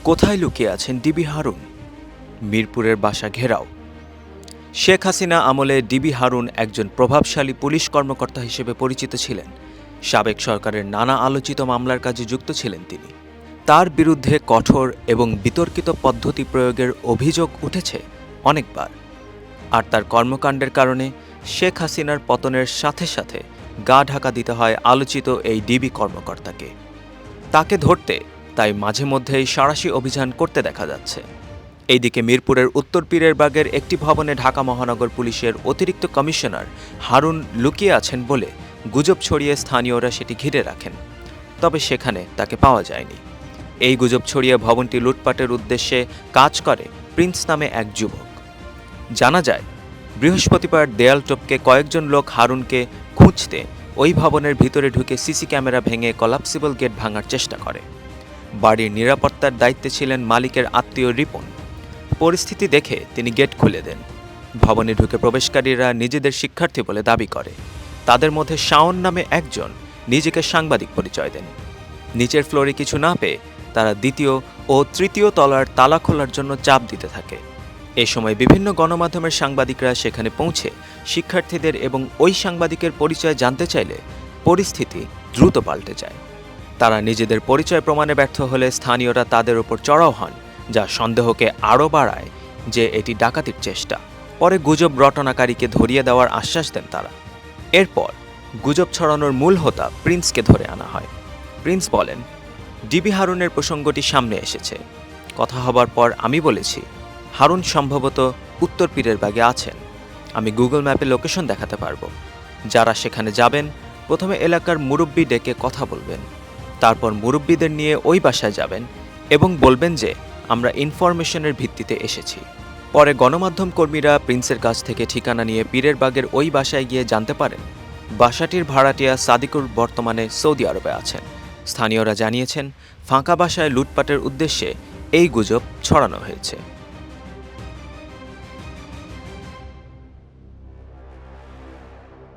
কোথায় লুকিয়ে আছেন ডিবি হারুন? মিরপুরের বাসা ঘেরাও। শেখ হাসিনা আমলে ডিবি হারুন একজন প্রভাবশালী পুলিশ কর্মকর্তা হিসেবে পরিচিত ছিলেন। সাবেক সরকারের নানা আলোচিত মামলার কাজে যুক্ত ছিলেন তিনি। তার বিরুদ্ধে কঠোর এবং বিতর্কিত পদ্ধতি প্রয়োগের অভিযোগ উঠেছে অনেকবার। আর তার কর্মকাণ্ডের কারণে শেখ হাসিনার পতনের সাথে সাথে গা ঢাকা দিতে হয় আলোচিত এই ডিবি কর্মকর্তাকে। তাকে ধরতে তাই মাঝে মধ্যেই সাঁড়াশি অভিযান করতে দেখা যাচ্ছে। এইদিকে মিরপুরের উত্তর পীরেরবাগের একটি ভবনে ঢাকা মহানগর পুলিশের অতিরিক্ত কমিশনার হারুন লুকিয়ে আছেন বলে গুজব ছড়িয়ে স্থানীয়রা সেটি ঘিরে রাখেন। তবে সেখানে তাকে পাওয়া যায়নি। এই গুজব ছড়িয়ে ভবনটি লুটপাটের উদ্দেশ্যে কাজ করে প্রিন্স নামে এক যুবক। জানা যায়, বৃহস্পতিবার দেয়াল টপকে কয়েকজন লোক হারুনকে খুঁজতে ওই ভবনের ভিতরে ঢুকে সিসি ক্যামেরা ভেঙে কলাপসিবল গেট ভাঙার চেষ্টা করে। বাড়ির নিরাপত্তার দায়িত্বে ছিলেন মালিকের আত্মীয় রিপন। পরিস্থিতি দেখে তিনি গেট খুলে দেন। ভবনে ঢুকে প্রবেশকারীরা নিজেদের শিক্ষার্থী বলে দাবি করে। তাদের মধ্যে শাওন নামে একজন নিজেকে সাংবাদিক পরিচয় দেন। নিচের ফ্লোরে কিছু না পেয়ে তারা দ্বিতীয় ও তৃতীয় তলার তালা খোলার জন্য চাপ দিতে থাকে। এ সময় বিভিন্ন গণমাধ্যমের সাংবাদিকরা সেখানে পৌঁছে শিক্ষার্থীদের এবং ওই সাংবাদিকের পরিচয় জানতে চাইলে পরিস্থিতি দ্রুত পাল্টে যায়। তারা নিজেদের পরিচয় প্রমাণে ব্যর্থ হলে স্থানীয়রা তাদের ওপর চড়াও হন, যা সন্দেহকে আরও বাড়ায় যে এটি ডাকাতির চেষ্টা। পরে গুজব রটনাকারীকে ধরিয়ে দেওয়ার আশ্বাস দেন তারা। এরপর গুজব ছড়ানোর মূল হোতা প্রিন্সকে ধরে আনা হয়। প্রিন্স বলেন, ডিবি হারুনের প্রসঙ্গটি সামনে এসেছে। কথা হবার পর আমি বলেছি, হারুন সম্ভবত উত্তর পীরেরবাগে আছেন। আমি গুগল ম্যাপে লোকেশন দেখাতে পারবো। যারা সেখানে যাবেন প্রথমে এলাকার মুরব্বি ডেকে কথা বলবেন। তারপর মুরব্বিদের নিয়ে ওই বাসায় যাবেন এবং বলবেন যে আমরা ইনফরমেশনের ভিত্তিতে এসেছি। পরে গণমাধ্যম কর্মীরা প্রিন্সের কাছ থেকে ঠিকানা নিয়ে পীরেরবাগের ওই বাসায় গিয়ে জানতে পারেন বাসাটির ভাড়াটিয়া সাদিকুর বর্তমানে সৌদি আরবে আছেন। স্থানীয়রা জানিয়েছেন, ফাঁকা বাসায় লুটপাটের উদ্দেশ্যে এই গুজব ছড়ানো হয়েছে।